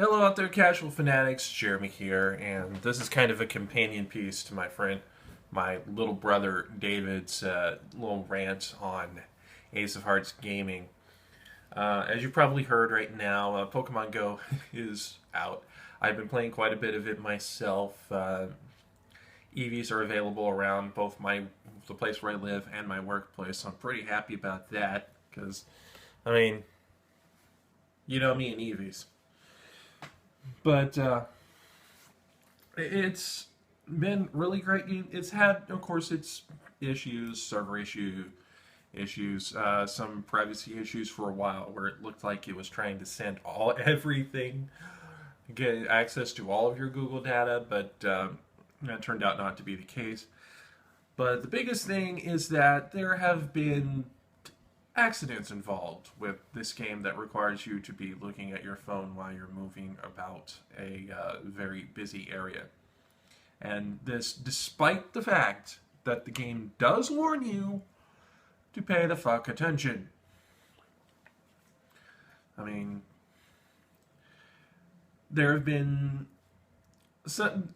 Hello out there, casual fanatics. Jeremy here, and this is kind of a companion piece to my little brother David's little rant on Ace of Hearts gaming. As you probably heard right now, Pokemon Go is out. I've been playing quite a bit of it myself. EVs are available around both the place where I live and my workplace, so I'm pretty happy about that because, I mean, you know me and EVs. But it's been really great. It's had, of course, its issues, issues, some privacy issues for a while, where it looked like it was trying to send everything, get access to all of your Google data, but that turned out not to be the case. But the biggest thing is that there have been accidents involved with this game that requires you to be looking at your phone while you're moving about a very busy area. And this despite the fact that the game does warn you to pay the fuck attention. I mean, there have been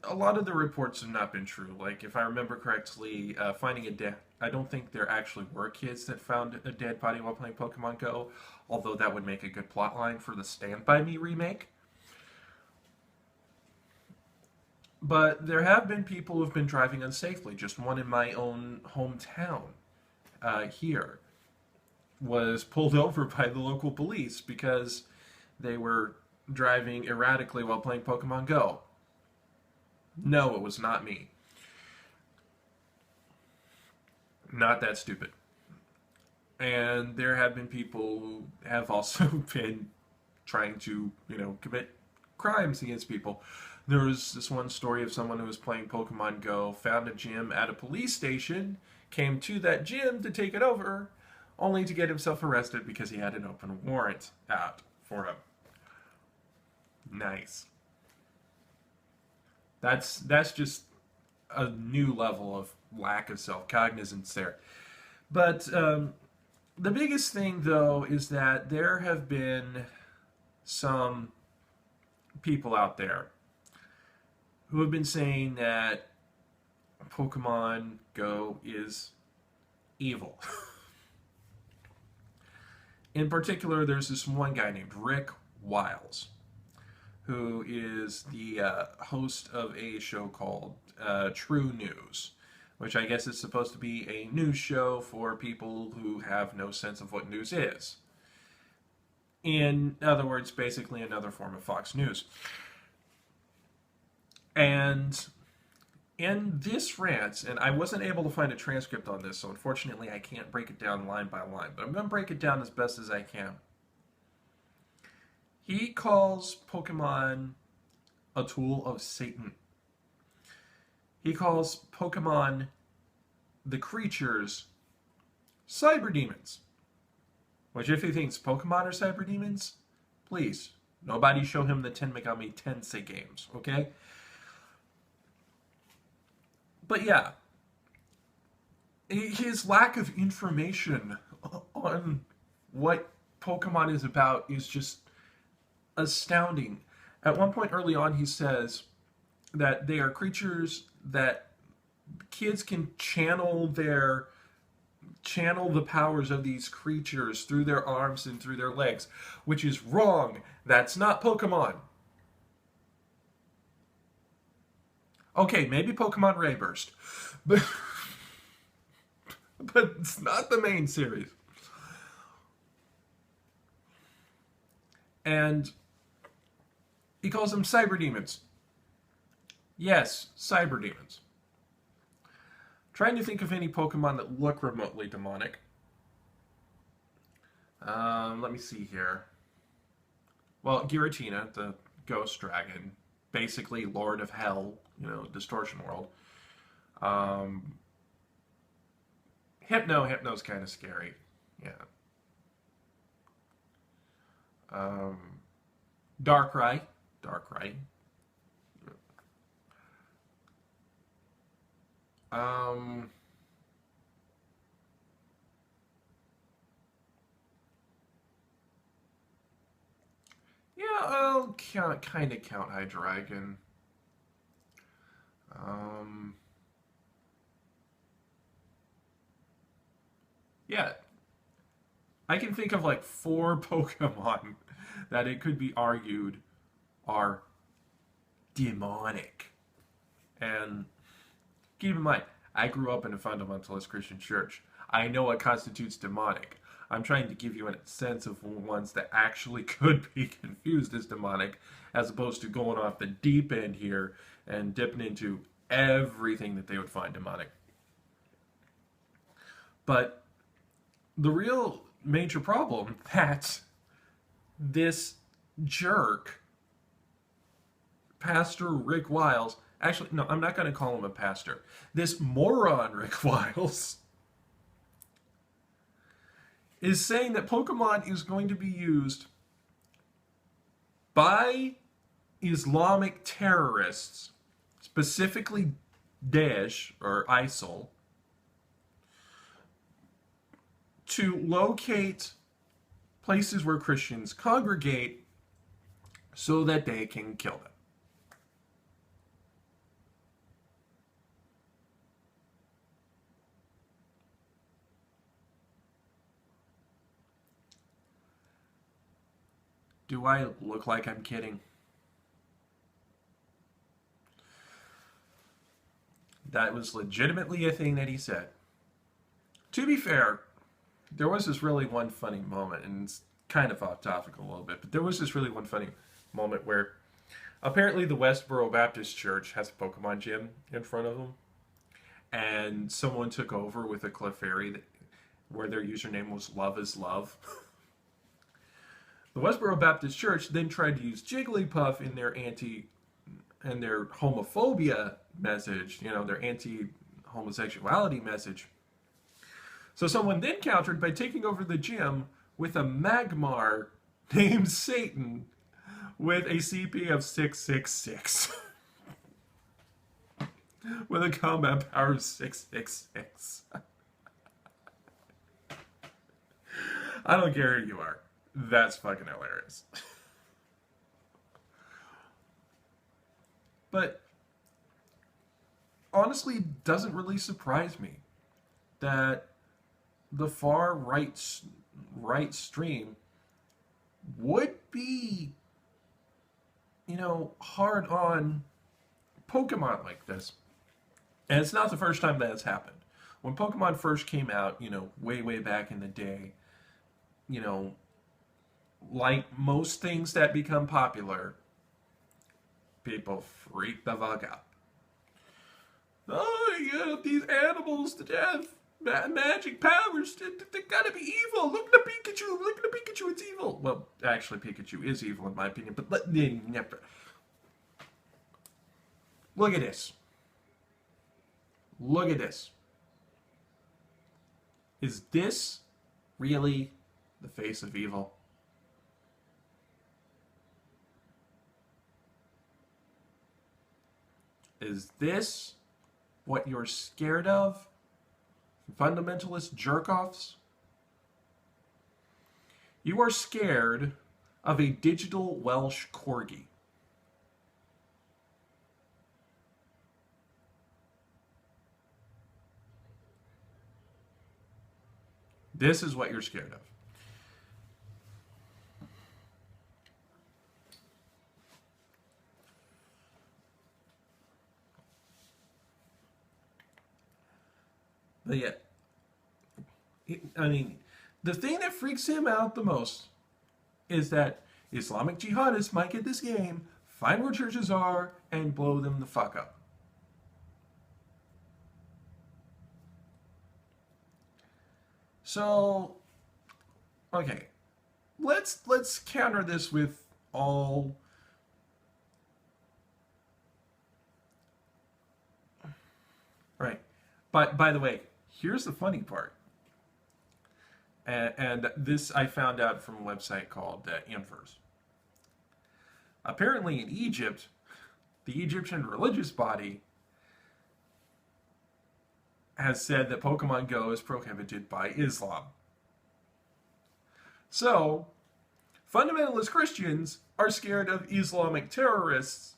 a lot of the reports have not been true. Like, if I remember correctly, finding a dead. I don't think there actually were kids that found a dead body while playing Pokemon Go, although that would make a good plotline for the Stand By Me remake. But there have been people who've been driving unsafely. Just one in my own hometown here was pulled over by the local police because they were driving erratically while playing Pokemon Go. No, it was not me. Not that stupid. And there have been people who have also been trying to, commit crimes against people. There was this one story of someone who was playing Pokemon Go, found a gym at a police station, came to that gym to take it over, only to get himself arrested because he had an open warrant out for him. Nice. That's just a new level of lack of self-cognizance there. But the biggest thing, though, is that there have been some people out there who have been saying that Pokemon Go is evil. In particular, there's this one guy named Rick Wiles, who is the host of a show called True News, which I guess is supposed to be a news show for people who have no sense of what news is. In other words, basically another form of Fox News. And in this rant, and I wasn't able to find a transcript on this, so unfortunately I can't break it down line by line, but I'm going to break it down as best as I can. He calls Pokemon a tool of Satan. He calls Pokemon, the creatures, cyber demons. Which, if he thinks Pokemon are cyber demons, please, nobody show him the Ten Megami Tensei games, okay? But yeah, his lack of information on what Pokemon is about is just astounding. At one point early on, he says that they are creatures that kids can channel the powers of these creatures through their arms and through their legs, which is wrong. That's not Pokemon. Okay, maybe Pokemon Rayburst, but but it's not the main series. And he calls them cyber demons. Yes, cyber demons. Trying to think of any Pokemon that look remotely demonic. Let me see here. Well, Giratina, the ghost dragon, basically Lord of Hell, Distortion World. Hypno's kind of scary. Yeah. Darkrai. Um, yeah, I'll kind of count Hydreigon. Um, yeah, I can think of like 4 Pokemon that it could be argued are demonic. And keep in mind, I grew up in a fundamentalist Christian church. I know what constitutes demonic. I'm trying to give you a sense of ones that actually could be confused as demonic, as opposed to going off the deep end here and dipping into everything that they would find demonic. But the real major problem that this jerk, Pastor Rick Wiles, actually, no, I'm not going to call him a pastor. This moron, Rick Wiles, is saying that Pokemon is going to be used by Islamic terrorists, specifically Daesh or ISIL, to locate places where Christians congregate so that they can kill them. Do I look like I'm kidding? That was legitimately a thing that he said. To be fair, there was this really one funny moment, and it's kind of off topic a little bit, but there was this really one funny moment where apparently the Westboro Baptist Church has a Pokemon gym in front of them, and someone took over with a Clefairy where their username was Love is Love. The Westboro Baptist Church then tried to use Jigglypuff in their their homophobia message, their anti-homosexuality message. So someone then countered by taking over the gym with a Magmar named Satan with a CP of 666. With a combat power of 666. I don't care who you are. That's fucking hilarious. But honestly, it doesn't really surprise me that the far right stream would be, hard on Pokemon like this. And it's not the first time that has happened. When Pokemon first came out, way back in the day, like most things that become popular, people freak the fuck out. Oh, these animals to death. Magic powers. They gotta be evil. Look at the Pikachu. Look at the Pikachu. It's evil. Well, actually, Pikachu is evil in my opinion. But look at this. Look at this. Is this really the face of evil? Is this what you're scared of? Fundamentalist jerk-offs? You are scared of a digital Welsh corgi. This is what you're scared of. But yeah, the thing that freaks him out the most is that Islamic jihadists might get this game, find where churches are, and blow them the fuck up. So, okay, let's counter this with all. Right. But by the way, here's the funny part. And this I found out from a website called Inverse. Apparently in Egypt, the Egyptian religious body has said that Pokemon Go is prohibited by Islam. So, fundamentalist Christians are scared of Islamic terrorists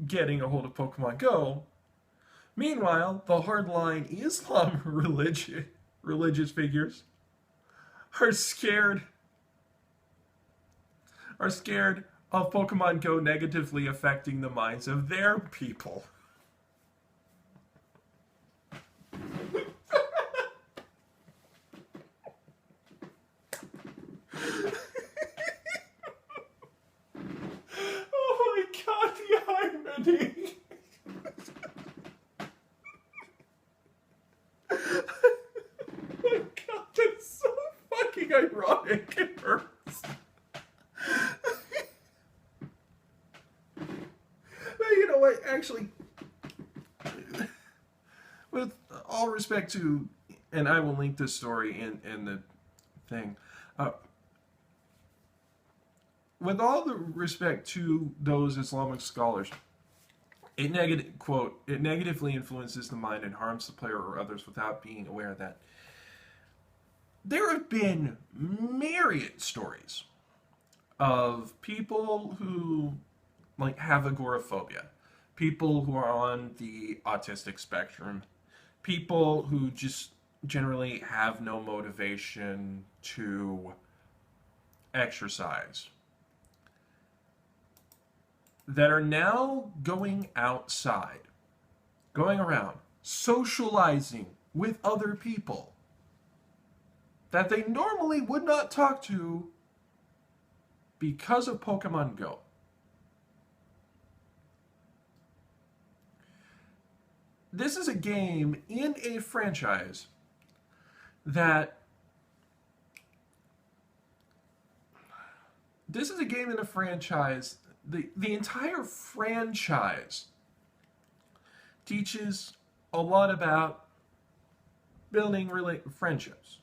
getting a hold of Pokemon Go. Meanwhile, the hardline Islam religious figures are scared are scared of Pokemon Go negatively affecting the minds of their people. Oh my god, the irony! My god, that's so fucking ironic. It hurts. But you know what? Actually, with all respect to, and I will link this story in the thing. With all the respect to those Islamic scholars, it negatively influences the mind and harms the player or others without being aware that there have been myriad stories of people who like have agoraphobia, people who are on the autistic spectrum, people who just generally have no motivation to exercise, that are now going outside, going around, socializing with other people that they normally would not talk to because of Pokemon Go. This is a game in a franchise that the entire franchise teaches a lot about building friendships,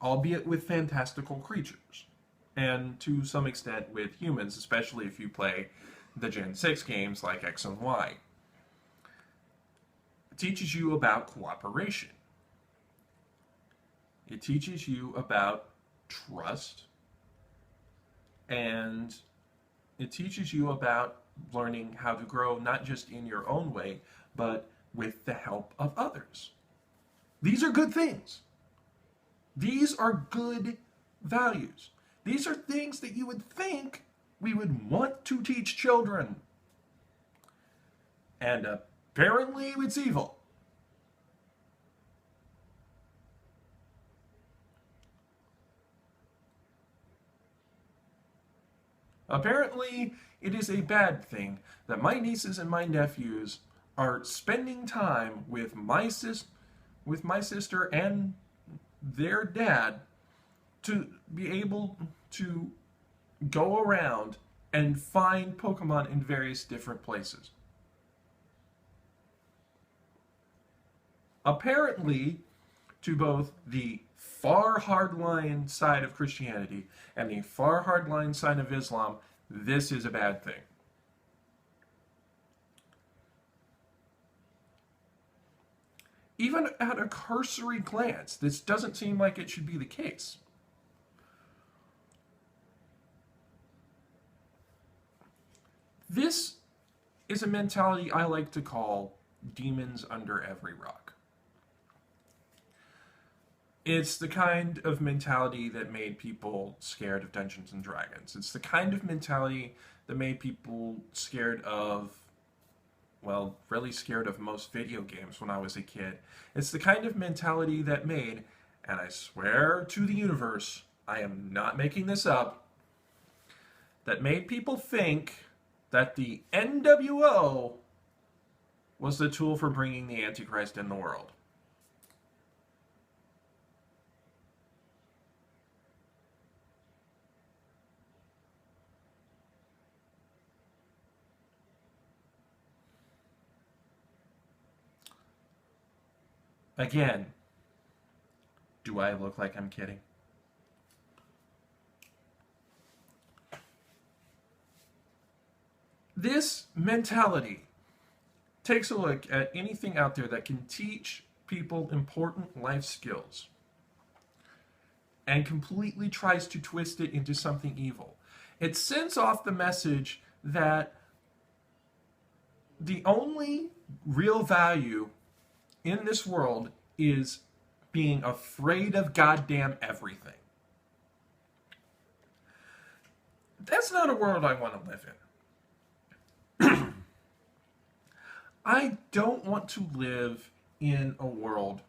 albeit with fantastical creatures, and to some extent with humans, especially if you play the Gen 6 games like X and Y. It teaches you about cooperation. It teaches you about trust, and it teaches you about learning how to grow not just in your own way, but with the help of others. These are good things. These are good values. These are things that you would think we would want to teach children. And apparently it's evil. Apparently, it is a bad thing that my nieces and my nephews are spending time with my sister and their dad to be able to go around and find Pokemon in various different places. Apparently, to both the far hardline side of Christianity and the far hardline side of Islam, this is a bad thing. Even at a cursory glance, this doesn't seem like it should be the case. This is a mentality I like to call demons under every rock. It's the kind of mentality that made people scared of Dungeons and Dragons. It's the kind of mentality that made people scared of, well, really scared of most video games when I was a kid. It's the kind of mentality that made, and I swear to the universe, I am not making this up, that made people think that the NWO was the tool for bringing the Antichrist in the world. Again, do I look like I'm kidding? This mentality takes a look at anything out there that can teach people important life skills and completely tries to twist it into something evil. It sends off the message that the only real value in this world is being afraid of goddamn everything. That's not a world I want to live in. I don't want to live in a world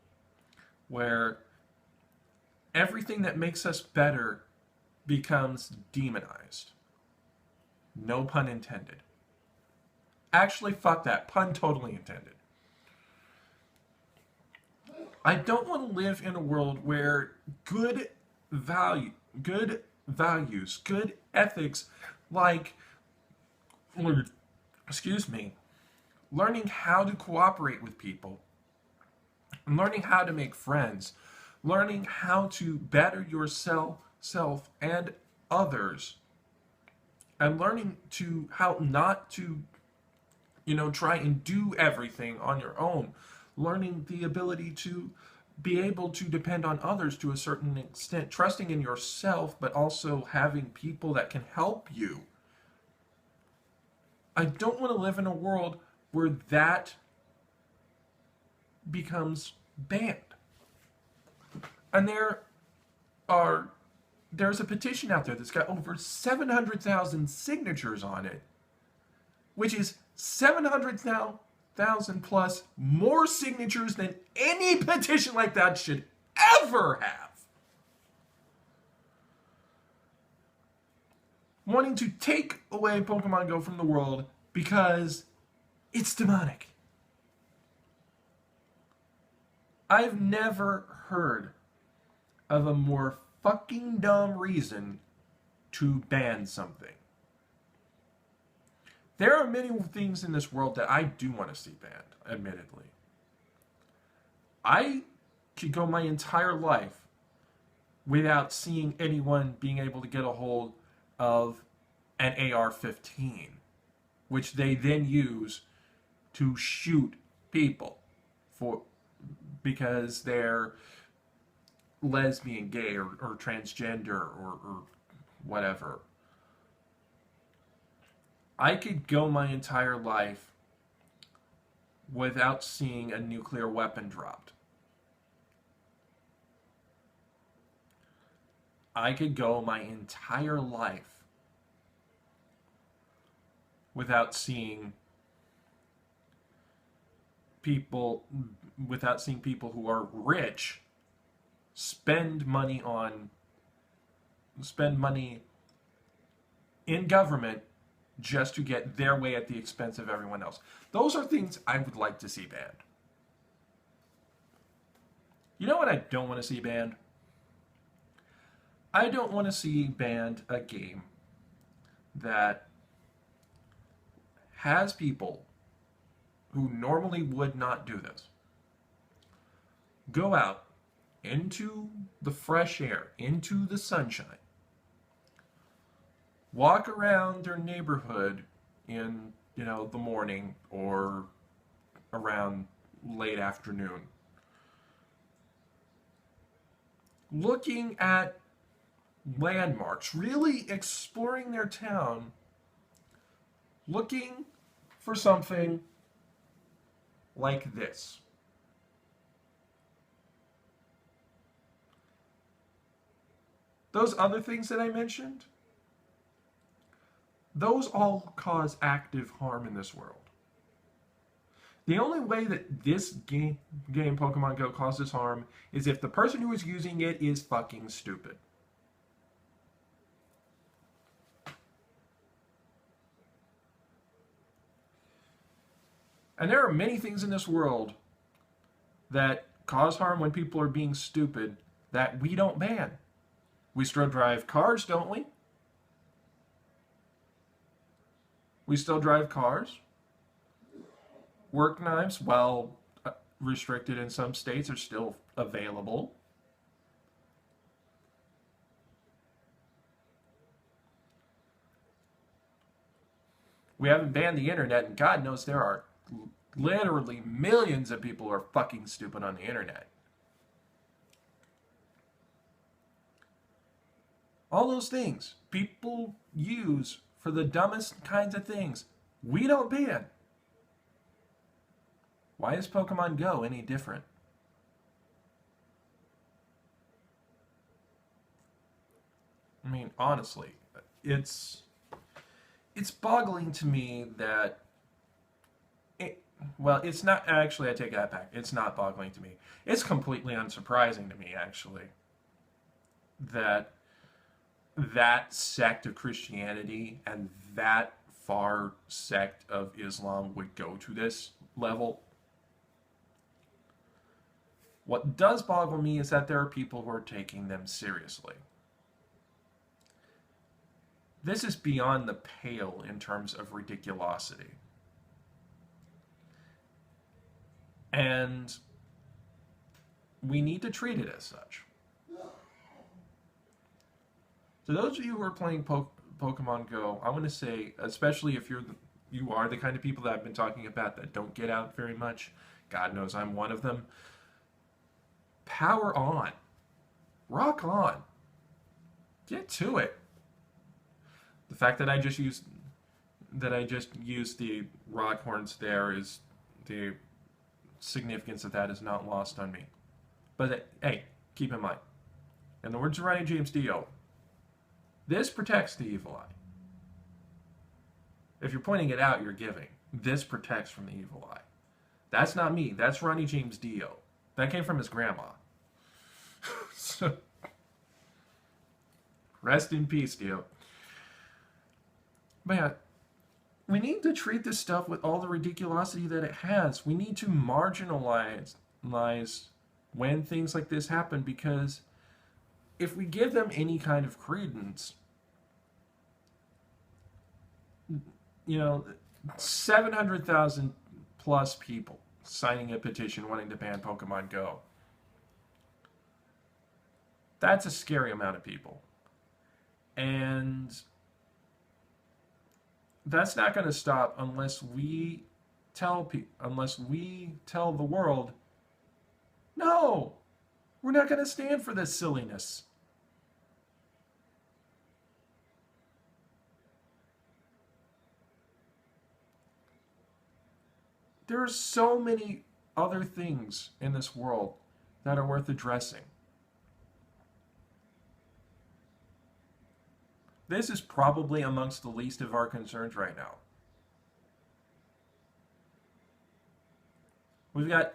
where everything that makes us better becomes demonized. No pun intended. Actually, fuck that. Pun totally intended. I don't want to live in a world where good values, good ethics, like, excuse me, learning how to cooperate with people, learning how to make friends, learning how to better yourself and others, and learning to how not to, try and do everything on your own, learning the ability to be able to depend on others to a certain extent, trusting in yourself, but also having people that can help you. I don't want to live in a world where that becomes banned. And there's a petition out there that's got over 700,000 signatures on it, which is 700,000 plus more signatures than any petition like that should ever have. Wanting to take away Pokemon Go from the world because it's demonic. I've never heard of a more fucking dumb reason to ban something. There are many things in this world that I do want to see banned, admittedly. I could go my entire life without seeing anyone being able to get a hold of an AR-15, which they then use to shoot people because they're lesbian, gay, or transgender, or whatever. I could go my entire life without seeing a nuclear weapon dropped. I could go my entire life without seeing people who are rich spend money in government just to get their way at the expense of everyone else. Those are things I would like to see banned. You know what I don't want to see banned? I don't want to see banned a game that has people who normally would not do this go out into the fresh air, into the sunshine, walk around their neighborhood in, the morning or around late afternoon, looking at landmarks, really exploring their town, looking for something like this. Those other things that I mentioned, those all cause active harm in this world. The only way that this game Pokemon Go causes harm is if the person who is using it is fucking stupid. And there are many things in this world that cause harm when people are being stupid that we don't ban. We still drive cars, don't we? We still drive cars. Work knives, while restricted in some states, are still available. We haven't banned the internet, and God knows there are literally millions of people who are fucking stupid on the internet. All those things people use for the dumbest kinds of things, we don't ban. Why is Pokemon Go any different? I mean, honestly, it's boggling to me that well, it's not actually. I take that back. It's not boggling to me. It's completely unsurprising to me, actually, that that sect of Christianity and that far sect of Islam would go to this level. What does boggle me is that there are people who are taking them seriously. This is beyond the pale in terms of ridiculosity. And we need to treat it as such. To those of you who are playing Pokemon Go, I want to say, especially if you are the kind of people that I've been talking about that don't get out very much, God knows I'm one of them, power on. Rock on. Get to it. The fact that I just used the rock horns there is the significance of that is not lost on me. But hey, keep in mind, in the words of Ronnie James Dio, this protects the evil eye. If you're pointing it out, you're giving. This protects from the evil eye. That's not me. That's Ronnie James Dio. That came from his grandma. So, rest in peace, Dio. But yeah, we need to treat this stuff with all the ridiculosity that it has. We need to marginalize when things like this happen, because if we give them any kind of credence, 700,000 plus people signing a petition wanting to ban Pokemon Go. That's a scary amount of people. And that's not going to stop unless we tell the world, no, we're not going to stand for this silliness. There are so many other things in this world that are worth addressing. This is probably amongst the least of our concerns right now. We've got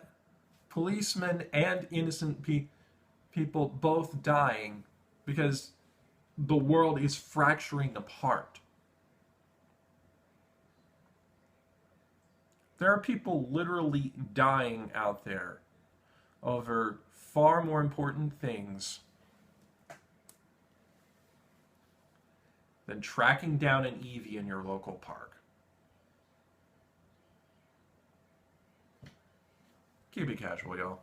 policemen and innocent people both dying because the world is fracturing apart. There are people literally dying out there over far more important things than tracking down an Eevee in your local park. Keep it casual, y'all.